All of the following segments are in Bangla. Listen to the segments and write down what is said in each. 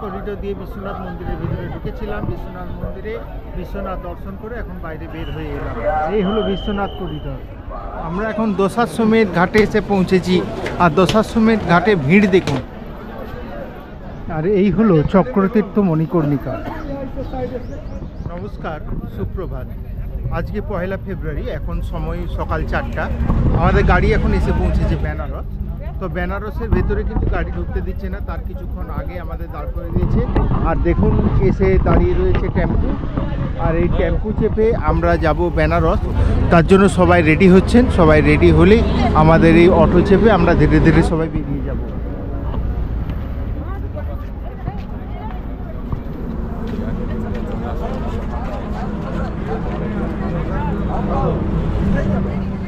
করিডোর দিয়ে বিশ্বনাথ মন্দিরের ভিতরে ঢুকেছিলাম। বিশ্বনাথ মন্দিরে বিশ্বনাথ দর্শন করে এখন বাইরে বের হয়ে এলাম। এই হলো বিশ্বনাথ করিডোর। আমরা এখন দশাশ্বমেধ ঘাটে এসে পৌঁছেছি। আর দশাশ্বমেধ ঘাটে ভিড় দেখুন। আর এই হলো চক্রতীর্থ মণিকর্ণিকা। নমস্কার, সুপ্রভাত। আজকে 1 ফেব্রুয়ারি, এখন সময় সকাল 4টা। আমাদের গাড়ি এখন এসে পৌঁছেছে বেনারস। তো বেনারসের ভেতরে কিন্তু গাড়ি ঢুকতে দিচ্ছে না, তার কিছুক্ষণ আগে আমাদের দাঁড় করে দিয়েছে। আর দেখুন এসে দাঁড়িয়ে রয়েছে টেম্পু। আর এই টেম্পু চেপে আমরা যাব বেনারস। তার জন্য সবাই রেডি হচ্ছেন। সবাই রেডি হলেই আমাদের এই অটো চেপে আমরা ধীরে ধীরে সবাই বেরিয়ে যাব।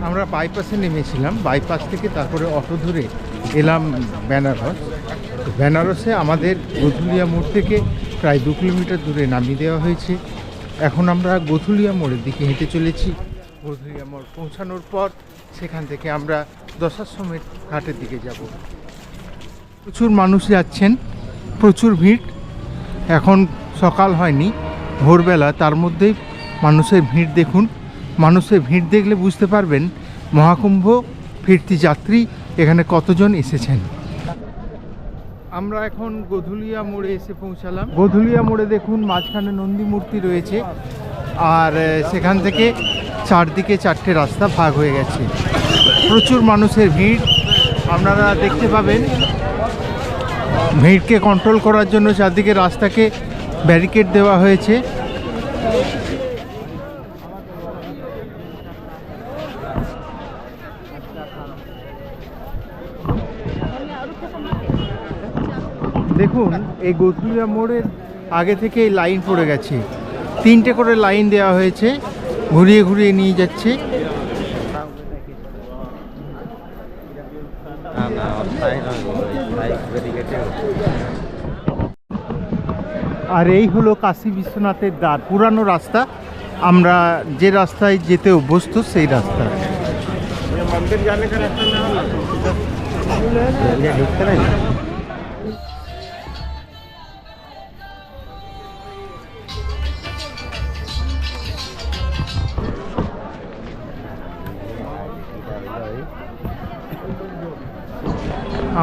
আমরা বাইপাসে নেমেছিলাম। বাইপাস থেকে তারপরে অটো ধরে এলাম বেনারস। বেনারসে আমাদের গধুলিয়া মোড় থেকে প্রায় 2 কিলোমিটার দূরে নামিয়ে দেওয়া হয়েছে। এখন আমরা গধুলিয়া মোড়ের দিকে হেঁটে চলেছি। গধুলিয়া মোড় পৌঁছানোর পর সেখান থেকে আমরা দশাশ্বমেধ ঘাটের দিকে যাব। প্রচুর মানুষ যাচ্ছেন, প্রচুর ভিড়। এখন সকাল হয়নি, ভোরবেলা, তার মধ্যেই মানুষের ভিড় দেখুন। মানুষের ভিড় দেখলে বুঝতে পারবেন মহাকুম্ভ ফিরতি যাত্রী এখানে কতজন এসেছেন। আমরা এখন গধুলিয়া মোড়ে এসে পৌঁছালাম। গধুলিয়া মোড়ে দেখুন মাঝখানে নন্দী মূর্তি রয়েছে। আর সেখান থেকে চারদিকে 4টে রাস্তা ভাগ হয়ে গেছে। প্রচুর মানুষের ভিড় আপনারা দেখতে পাবেন। ভিড়কে কন্ট্রোল করার জন্য চারদিকে রাস্তাকে ব্যারিকেড দেওয়া হয়েছে। দেখুন এই গধুলিয়া মোড়ের আগে থেকে লাইন পড়ে গেছে। 3টে করে লাইন দেওয়া হয়েছে, ঘুরিয়ে ঘুরিয়ে নিয়ে যাচ্ছে। আর এই হলো কাশী বিশ্বনাথের দ্বার, পুরানো রাস্তা। আমরা যে রাস্তায় যেতে অভ্যস্ত সেই রাস্তা। মন্দির जाने का रास्ता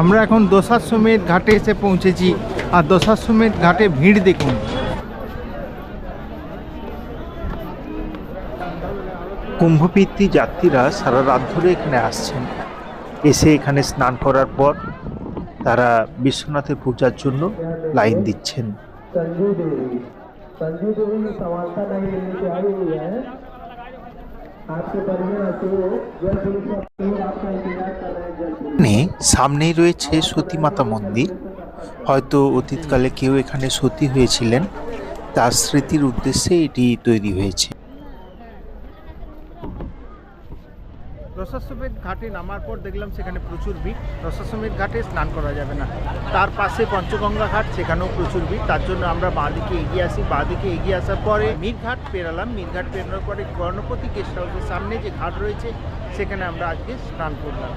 আমরা এখন দশাশ্বমেধ ঘাটে এসে পৌঁছেছি। আর দশাশ্বমেধ ঘাটে ভিড় দেখুন। কুম্ভবীতি যাত্রীরা সারা রাত ধরে এখানে আসছেন। এসে এখানে স্নান করার পর তারা বিশ্বনাথের পূজার জন্য লাইন দিচ্ছেন। সামনেই রয়েছে সতী মাতা মন্দির। হয়তো অতীতকালে কেউ এখানে সতী হয়েছিলেন, তার স্মৃতির উদ্দেশ্যে এটি তৈরি হয়েছে। দশাশ্বমেধ ঘাটে নামার পর দেখলাম সেখানে প্রচুর ভিড়। দশাশ্বমেধ ঘাটে স্নান করা যাবে না। তার পাশে পঞ্চগঙ্গা ঘাট, সেখানেও প্রচুর ভিড়। তার জন্য আমরা বাঁদিকে এগিয়ে আসি। বাঁদিকে এগিয়ে আসার পরে মিরঘাট পেরালাম। মিরঘাট পেরানোর পরে গণপতি গেস্ট হাউসের সামনে যে ঘাট রয়েছে সেখানে আমরা আজকে স্নান করলাম।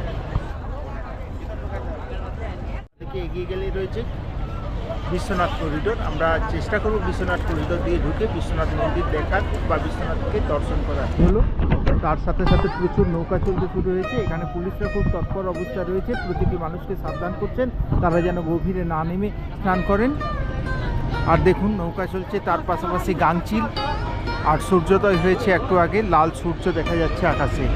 এগিয়ে গেলেই রয়েছে বিশ্বনাথ করিডোর। আমরা চেষ্টা করব বিশ্বনাথ করিডোর দিয়ে ঢুকে বিশ্বনাথ মন্দির দেখার বা বিশ্বনাথকে দর্শন করার হলো। তার সাথে সাথে প্রচুর নৌকা চলতে শুরু হয়েছে। এখানে পুলিশরা খুব তৎপর অবস্থা রয়েছে, প্রতিটি মানুষকে সাবধান করছেন তারা যেন গভীরে না নেমে স্নান করেন। আর দেখুন নৌকা চলছে, তার পাশাপাশি গাংচিল। আর সূর্যোদয় হয়েছে একটু আগে, লাল সূর্য দেখা যাচ্ছে আকাশে।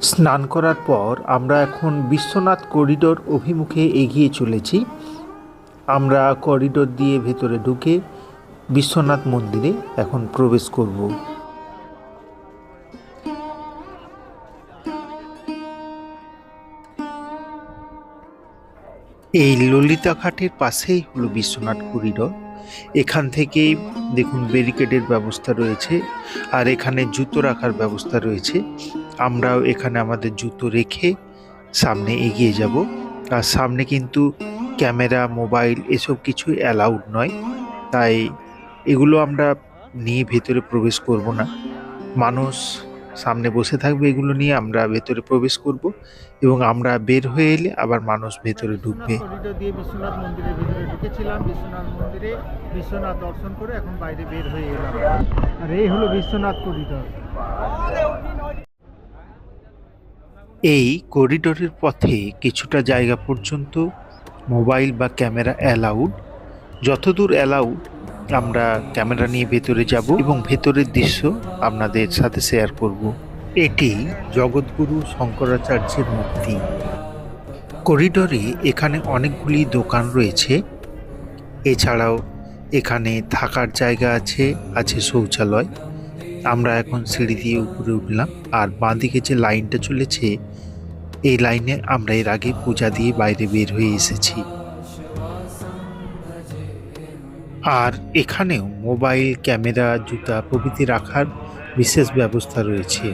স্নান করার পর আমরা এখন বিশ্বনাথ করিডোর অভিমুখে এগিয়ে চলেছি। আমরা করিডোর দিয়ে ভেতরে ঢুকে বিশ্বনাথ মন্দিরে এখন প্রবেশ করব। এই ললিতা ঘাটের পাশেই হলো বিশ্বনাথ করিডোর। এখান থেকেই দেখুন ব্যারিকেডের ব্যবস্থা রয়েছে, আর এখানে জুতো রাখার ব্যবস্থা রয়েছে। আমরাও এখানে আমাদের জুতো রেখে সামনে এগিয়ে যাব। আর সামনে কিন্তু ক্যামেরা, মোবাইল এসব কিছুই অ্যালাউড নয়, তাই এগুলো আমরা নিয়ে ভেতরে প্রবেশ করব না। মানুষ সামনে বসে থাকবে, এগুলো নিয়ে আমরা ভেতরে প্রবেশ করব, এবং আমরা বের হয়ে এলে আবার মানুষ ভেতরে ঢুকবে। করিডোর দিয়ে বিশ্বনাথ মন্দিরের ভিতরে ঢুকেছিলাম, বিশ্বনাথ মন্দিরে বিশ্বনাথ দর্শন করে এখন বাইরে বের হয়ে এলাম। আর এই হলো বিশ্বনাথ করিডোর। এই করিডোরের পথে কিছুটা জায়গা পর্যন্ত মোবাইল বা ক্যামেরা অ্যালাউড। যতদূর অ্যালাউড আমরা ক্যামেরা নিয়ে ভেতরে যাব এবং ভেতরের দৃশ্য আপনাদের সাথে শেয়ার করব। এটি জগৎগুরু শঙ্করাচার্যের মূর্তি। করিডোরে এখানে অনেকগুলি দোকান রয়েছে, এছাড়াও এখানে থাকার জায়গা আছে শৌচালয়। আমরা এখন সিঁড়ি দিয়ে উপরে উঠলাম, আর বাঁদিকে যে লাইনটা চলেছে এই লাইনে আমরা এর আগে পূজা দিয়ে বাইরে বের হয়ে এসেছি। আর এখানেও মোবাইল, ক্যামেরা, জুতা প্রভৃতি রাখার বিশেষ ব্যবস্থা রয়েছে।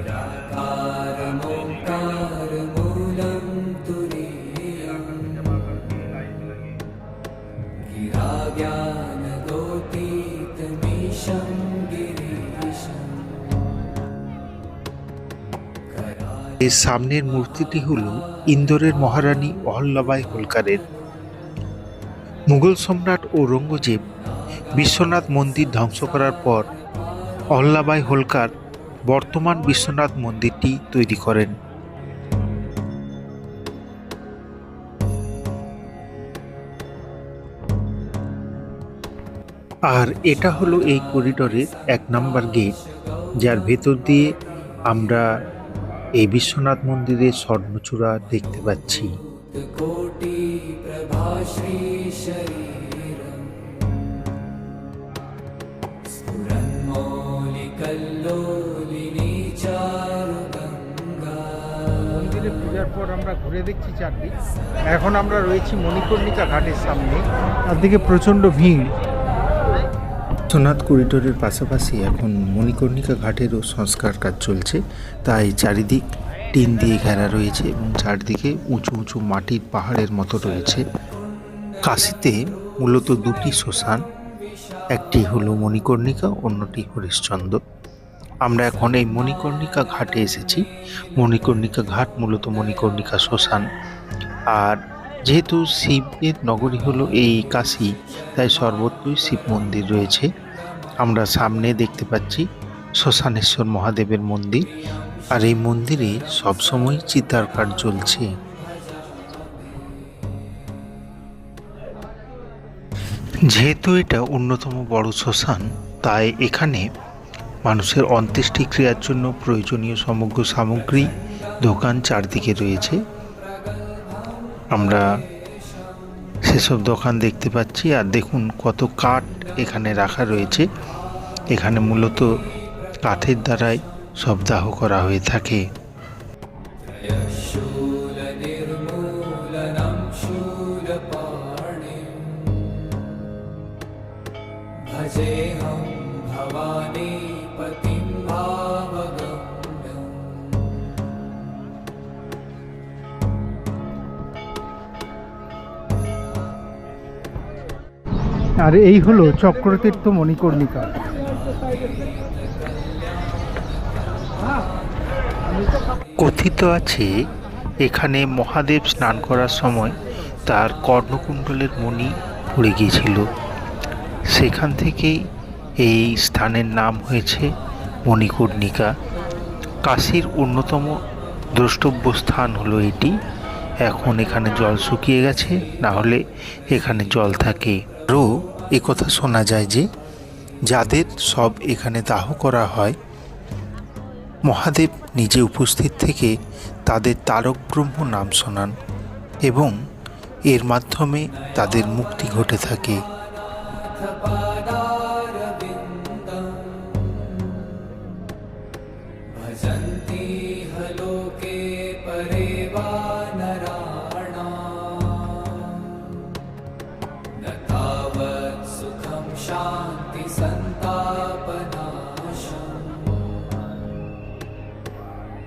এর সামনের মূর্তিটি হল ইন্দোরের মহারানী অহল্যাবাই হোলকারের। মুঘল সম্রাট ঔরঙ্গজেব বিশ্বনাথ মন্দির ধ্বংস করার পর অহল্যাবাই হোলকার বর্তমান বিশ্বনাথ মন্দিরটি তৈরি করেন। আর এটা হলো এই করিডোরের 1 নম্বর গেট, যার ভেতর দিয়ে আমরা এই বিশ্বনাথ মন্দিরের স্বর্ণচূড়া দেখতে পাচ্ছি। মন্দিরে পূজার পর আমরা ঘুরে দেখছি চারদিক। এখন আমরা রয়েছি মণিকর্ণিকা ঘাটের সামনে, চারদিকে প্রচণ্ড ভিড়। বিশ্বনাথ করিডোরের পাশাপাশি এখন মণিকর্ণিকা ঘাটেরও সংস্কার কাজ চলছে, তাই চারিদিক টিন দিয়ে ঘেরা রয়েছে এবং চারদিকে উঁচু উঁচু মাটির পাহাড়ের মতো রয়েছে। কাশীতে মূলত 2টি শ্মশান, একটি হলো মণিকর্ণিকা, অন্যটি হরিশ্চন্দ্র। আমরা এখন এই মণিকর্ণিকা ঘাটে এসেছি। মণিকর্ণিকা ঘাট মূলত মণিকর্ণিকা শ্মশান। আর যেহেতু শিবের নগরী হলো এই কাশী, তাই সর্বত্রই শিব মন্দির রয়েছে। আমরা সামনে দেখতে পাচ্ছি শ্মশানেশ্বর মহাদেবের মন্দির, আর এই মন্দিরে সবসময় চিতার কাঠ জ্বলছে। যেহেতু এটা অন্যতম বড় শ্মশান, তাই এখানে মানুষের অন্ত্যেষ্টিক্রিয়ার জন্য প্রয়োজনীয় সমগ্র সামগ্রী দোকান চারদিকে রয়েছে। আমরা সেসব দোকান দেখতে পাচ্ছি। আর দেখুন কত কাঠ এখানে রাখা রয়েছে। এখানে মূলত কাঠের দ্বারাই সব দাহ করা হয়ে থাকে। আর এই হলো চক্রতীর্থ মণিকর্ণিকা। কথিত আছে এখানে মহাদেব স্নান করার সময় তার কর্ণকুণ্ডলের মণি পড়ে গিয়েছিল। সেখান থেকেই এই স্থানের নাম হয়েছে মণিকর্ণিকা। কাশীর অন্যতম দ্রষ্টব্য স্থান হলো এটি। এখন এখানে জল শুকিয়ে গেছে, না হলে এখানে জল থাকে। আরও একথা শোনা যায় যে যাদের সব এখানে দাহ করা হয়, মহাদেব নিজে উপস্থিত থেকে তাদের তারক ব্রহ্ম নাম শোনান এবং এর মাধ্যমে তাদের মুক্তি ঘটে থাকে।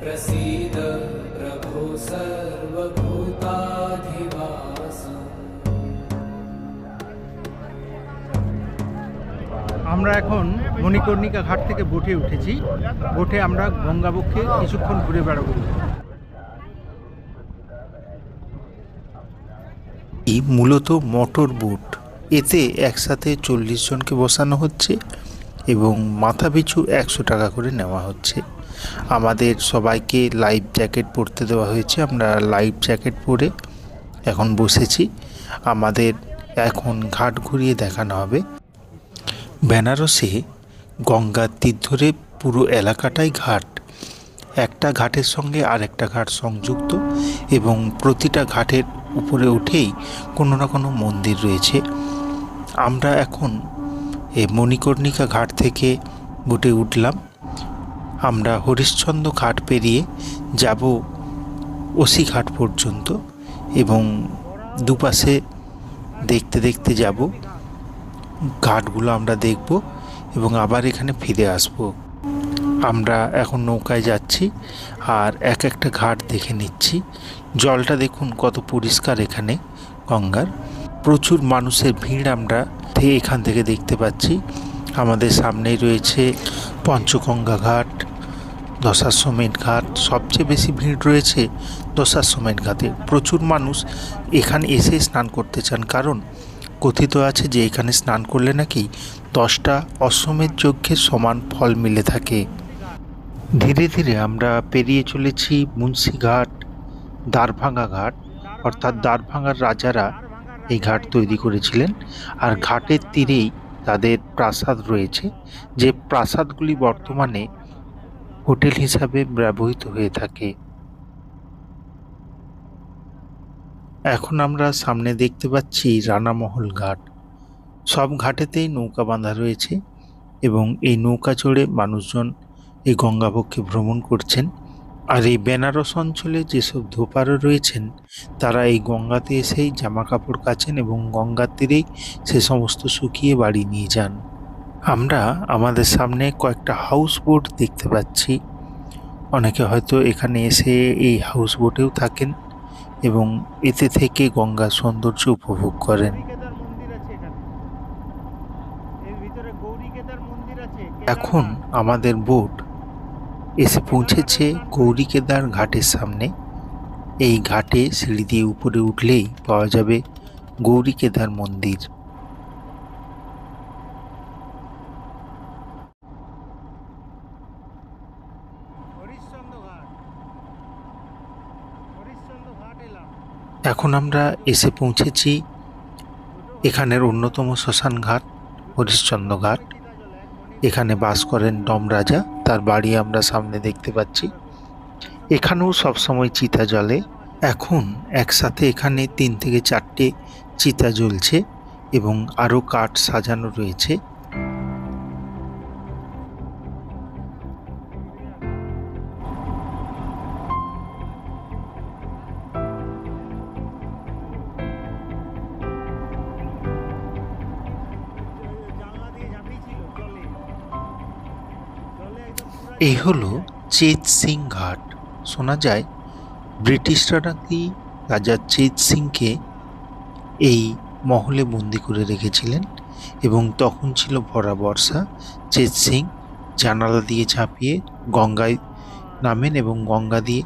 प्रसीद प्रभो सर्वभूताधिवासम्। আমরা এখন মণিকর্ণিকা ঘাট থেকে বোটে উঠেছি। বোটে আমরা গঙ্গাবক্ষে কিছুক্ষণ ঘুরে বেড়াবো। এই মূলত মোটর বোট, এতে একসাথে 40 জনকে বসানো হচ্ছে এবং মাথা পিছু 100 টাকা করে নেওয়া হচ্ছে। আমাদের সবাইকে লাইফ জ্যাকেট পরতে দেওয়া হয়েছে। আমরা লাইফ জ্যাকেট পরে এখন বসেছি। আমাদের এখন ঘাট ঘুরিয়ে দেখানো হবে। বেনারসে গঙ্গার তীর ধরে পুরো এলাকাটাই ঘাট। একটা ঘাটের সঙ্গে আরেকটা ঘাট সংযুক্ত এবং প্রতিটা ঘাটের উপরে উঠেই কোনো না কোনো মন্দির রয়েছে। আমরা এখন এই মণিকর্ণিকা ঘাট থেকে বোটে উঠলাম। আমরা হরিশ্চন্দ্র ঘাট পেরিয়ে যাব ওসি ঘাট পর্যন্ত এবং দুপাশে দেখতে দেখতে যাব। ঘাটগুলো আমরা দেখব এবং আবার এখানে ফিরে আসব। আমরা এখন নৌকায় যাচ্ছি আর এক একটা ঘাট দেখে নিচ্ছি। জলটা দেখুন কত পরিষ্কার এখানে গঙ্গার। প্রচুর মানুষের ভিড় আমরা এখান থেকে দেখতে পাচ্ছি। আমাদের সামনেই রয়েছে পঞ্চগঙ্গা ঘাট, দশাশ্বমেধ ঘাট। সবচেয়ে বেশি ভিড় রয়েছে দশাশ্বমেধ ঘাটে। প্রচুর মানুষ এখানে এসে স্নান করতে চান, কারণ কথিত আছে যে এখানে স্নান করলে নাকি 10টা অশ্বমেধ যজ্ঞের সমান ফল মিলে থাকে। ধীরে ধীরে আমরা পেরিয়ে চলেছি মুন্সিঘাট, দ্বারভাঙা ঘাট, অর্থাৎ দ্বারভাঙার রাজারা এই ঘাট তৈরি করেছিলেন। আর ঘাটের তীরেই তাদের প্রাসাদ রয়েছে, যে প্রাসাদগুলি বর্তমানে হোটেল হিসাবে ব্যবহৃত হয়ে থাকে। এখন আমরা সামনে দেখতে পাচ্ছি রানামহল ঘাট। সব ঘাটেতেই নৌকা বাঁধা রয়েছে এবং এই নৌকা চড়ে মানুষজন এই গঙ্গাবক্ষে ভ্রমণ করছেন। আর এই বেনারস অঞ্চলে যেসব ধোপারও রয়েছেন তারা এই গঙ্গাতে এসেই জামা কাপড় কাচেন এবং গঙ্গার তীরেই সে সমস্ত শুকিয়ে বাড়ি নিয়ে যান। আমরা আমাদের সামনে কয়েকটা হাউস বোট দেখতে পাচ্ছি। অনেকে হয়তো এখানে এসে এই হাউস বোটেও থাকেন এবং এতে থেকে গঙ্গার সৌন্দর্য উপভোগ করেন। এখন আমাদের বোট এসে পৌঁছেছে গৌরীকেদার ঘাটের সামনে। এই ঘাটে সিঁড়ি দিয়ে উপরে উঠলেই পাওয়া যাবে গৌরীকেদার মন্দির। এখন আমরা এসে পৌঁছেছি এখানের অন্যতম শ্মশান ঘাট, হরিশ্চন্দ্র ঘাট। এখানে বাস করেন ডম রাজা, তার বাড়ি আমরা সামনে দেখতে পাচ্ছি। এখানেও সবসময় চিতা জ্বলে। এখন একসাথে এখানে 3 থেকে 4টে চিতা জ্বলছে এবং আরও কাঠ সাজানো রয়েছে। এই হলো চেত সিং ঘাট। শোনা যায় ব্রিটিশরা নাকি রাজা চেত সিংকে এই মহলে বন্দি করে রেখেছিলেন এবং তখন ছিল ভরা বর্ষা। চেত সিং জানালা দিয়ে ঝাঁপিয়ে গঙ্গায় নামেন এবং গঙ্গা দিয়ে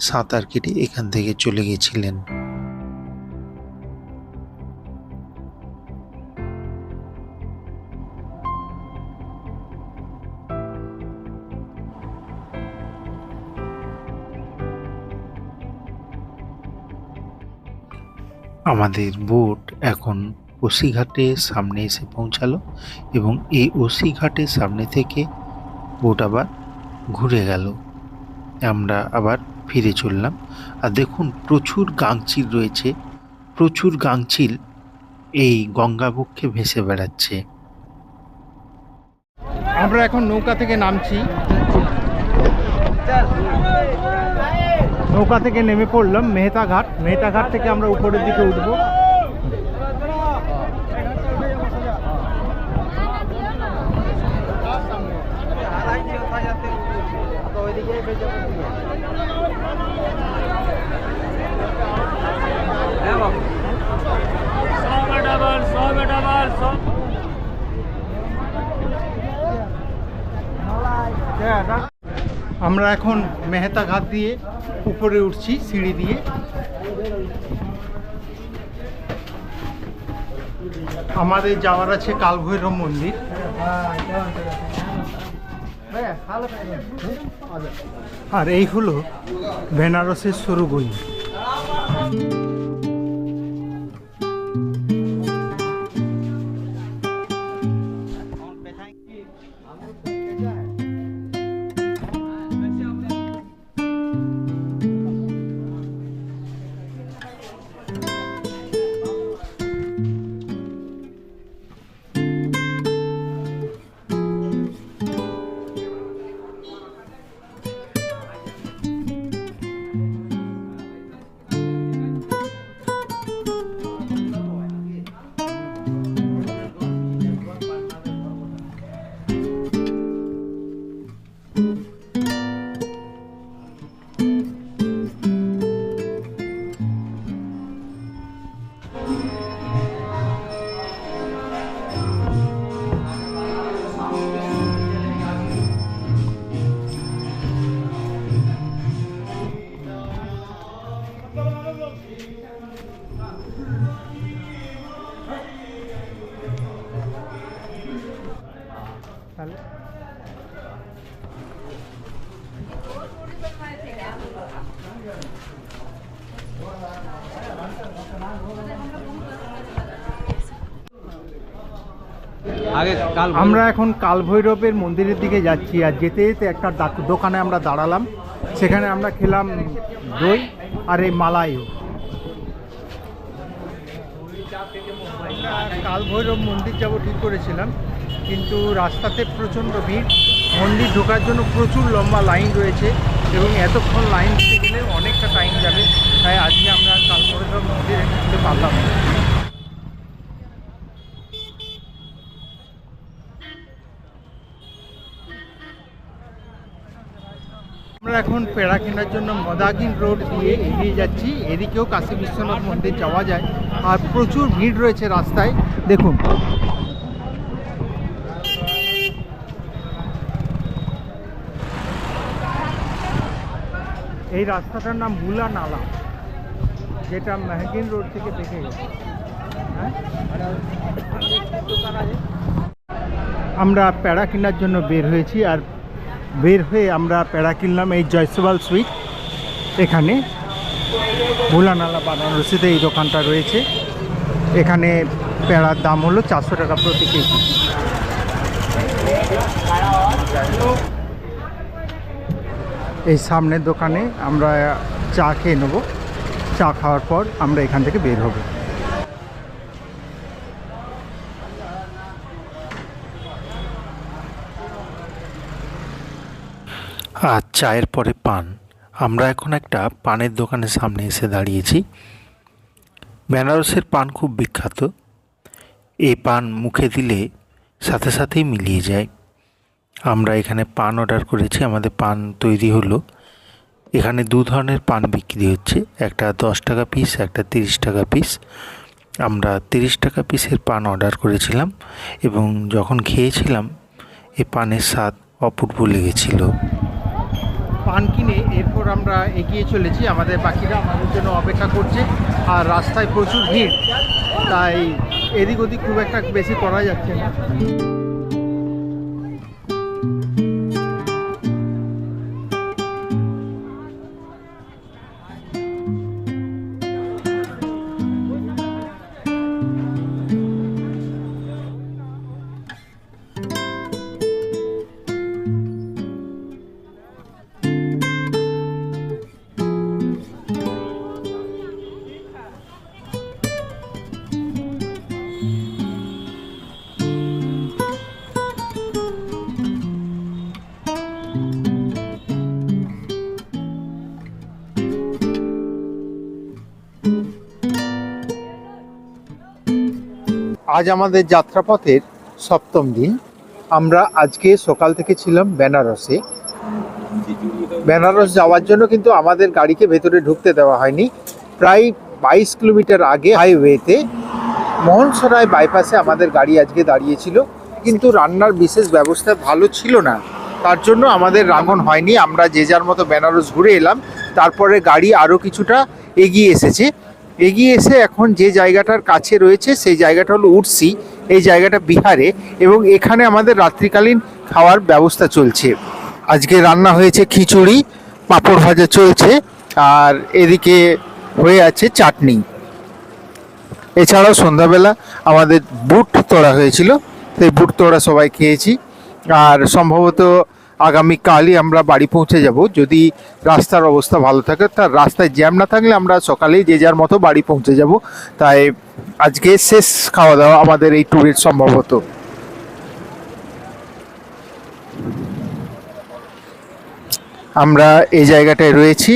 সাঁতার কেটে এখান থেকে চলে গেছিলেন। আমাদের বোট এখন ওসি ঘাটের সামনে এসে পৌঁছালো এবং এই ওসি ঘাটের সামনে থেকে বোট আবার ঘুরে গেল। আমরা আবার ফিরে চললাম। আর দেখুন প্রচুর গাংচিল রয়েছে, প্রচুর গাংচিল এই গঙ্গাবক্ষে ভেসে বেড়াচ্ছে। আমরা এখন নৌকা থেকে নামছি। নৌকা থেকে নেমে পড়লাম মেহতা ঘাট। মেহতা ঘাট থেকে আমরা উপরের দিকে উঠবো। আমরা এখন মেহতা ঘাট দিয়ে উপরে উঠছি সিঁড়ি দিয়ে। আমাদের যাওয়ার আছে কালভৈরব মন্দির। আর এই হলো বেনারসের সরু গলি। আমরা এখন কালভৈরবের মন্দিরের দিকে যাচ্ছি। আর যেতে যেতে একটা দোকানে আমরা দাঁড়ালাম, সেখানে আমরা খেলাম দই আর এই মালাইও। কালভৈরব মন্দির যাব ঠিক করেছিলাম, কিন্তু রাস্তাতে প্রচণ্ড ভিড়। মন্দির ঢোকার জন্য প্রচুর লম্বা লাইন রয়েছে এবং এতক্ষণ লাইন দিতে গেলে অনেকটা টাইম যাবে, তাই আজকে আমরা কালভৈরব মন্দিরে ঢুকতে পারলাম না। আমরা এখন পেড়া কেনার জন্য মদাগিন রোড দিয়ে এগিয়ে যাচ্ছি। এদিকেও কাশী বিশ্বনাথ মন্দির যাওয়া যায়, আর প্রচুর ভিড় রয়েছে রাস্তায়। দেখুন, এই রাস্তাটার নাম বুলা নালা, যেটা মেহগিন রোড থেকে দেখে গেছে। আমরা পেড়া কেনার জন্য বের হয়েছি, আর বের হয়ে আমরা পেড়া কিনলাম এই জয়সওয়াল সুইট। এখানে ভোলানালা বানারসিতে এই দোকানটা রয়েছে। এখানে পেড়ার দাম হলো 400 টাকা প্রতি কেজি। এই সামনের দোকানে আমরা চা খেয়ে নেব। চা খাওয়ার পর আমরা এখান থেকে বের হব। আর চায়ের পরে পান। আমরা এখন একটা পানের দোকানের সামনে এসে দাঁড়িয়েছি। বেনারসের পান খুব বিখ্যাত। এই পান মুখে দিলে সাথে সাথেই মিলিয়ে যায়। আমরা এখানে পান অর্ডার করেছি, আমাদের পান তৈরি হলো। এখানে দু ধরনের পান বিক্রি হচ্ছে, একটা 10 টাকা পিস, একটা 30 টাকা পিস। আমরা 30 টাকা পিসের পান অর্ডার করেছিলাম এবং যখন খেয়েছিলাম এই পানের স্বাদ অপূর্ব লেগেছিল। পান কিনে এরপর আমরা এগিয়ে চলেছি। আমাদের বাকিরা আমাদের জন্য অপেক্ষা করছে, আর রাস্তায় প্রচুর ভিড়, তাই এদিক ওদিক খুব একটা বেশি করা যাচ্ছে না। আজ আমাদের যাত্রাপথের 7ম দিন। আমরা আজকে সকাল থেকে ছিলাম বেনারসে। বেনারস যাওয়ার জন্য কিন্তু আমাদের গাড়িকে ভেতরে ঢুকতে দেওয়া হয়নি। প্রায় 22 কিলোমিটার আগে হাইওয়েতে মোহনসরাই বাইপাসে আমাদের গাড়ি আজকে দাঁড়িয়েছিল, কিন্তু রান্নার বিশেষ ব্যবস্থা ভালো ছিল না, তার জন্য আমাদের রাঙন হয়নি, আমরা যে যার মতো বেনারস ঘুরে এলাম। তারপরে গাড়ি আরও কিছুটা এগিয়ে এসেছে, এগিয়ে এসে এখন যে জায়গাটার কাছে রয়েছে সেই জায়গাটা হলো উর্সি। এই জায়গাটা বিহারে, এবং এখানে আমাদের রাত্রিকালীন খাওয়ার ব্যবস্থা চলছে। আজকে রান্না হয়েছে খিচুড়ি, পাঁপড় ভাজা চলছে, আর এদিকে হয়ে আছে চাটনি। এছাড়াও সন্ধ্যাবেলা আমাদের বুট তোড়া হয়েছিল, সেই বুট তোড়া সবাই খেয়েছি। আর সম্ভবত আগামীকালই আমরা বাড়ি পৌঁছে যাব, যদি রাস্তার অবস্থা ভালো থাকে। তার রাস্তায় জ্যাম না থাকলে আমরা সকালেই যে যার মতো বাড়ি পৌঁছে যাব। তাই আজকে শেষ খাওয়া দাওয়া আমাদের এই ট্যুরের সম্ভবত। আমরা এই জায়গাটায় রয়েছি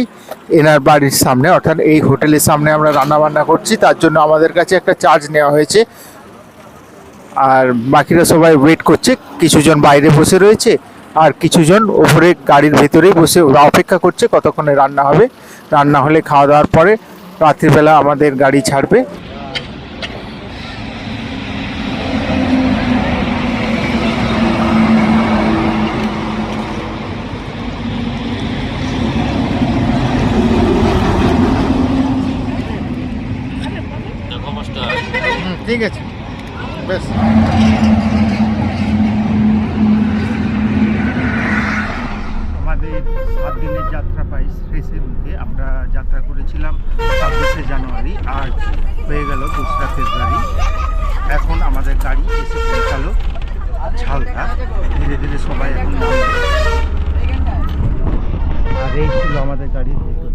এনার বাড়ির সামনে, অর্থাৎ এই হোটেলের সামনে আমরা রান্না বান্না করছি, তার জন্য আমাদের কাছে একটা চার্জ নেওয়া হয়েছে। আর বাকিরা সবাই ওয়েট করছে, কিছুজন বাইরে বসে রয়েছে আর কিছুজন ওপরে গাড়ির ভেতরেই বসে অপেক্ষা করছে কতক্ষণে রান্না হবে। রান্না হলে খাওয়া দাওয়ার পরে রাত্রিবেলা আমাদের গাড়ি ছাড়বে। ঠিক আছে, বেশ। আমাদের 7 দিনের যাত্রা প্রায় শেষের মুখে। আমরা যাত্রা করেছিলাম 26শে জানুয়ারি, আজ হয়ে গেল 2রা ফেব্রুয়ারি। এখন আমাদের গাড়ি এসে পৌঁছালো ঝালদা। ধীরে ধীরে সবাই এখন নামবে। আর এই ছিল আমাদের গাড়ির ভেতর।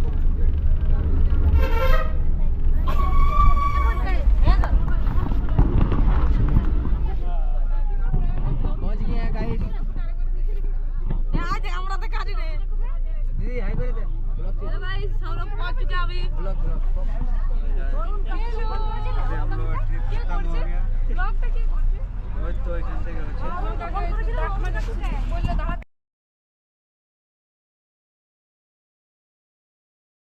तो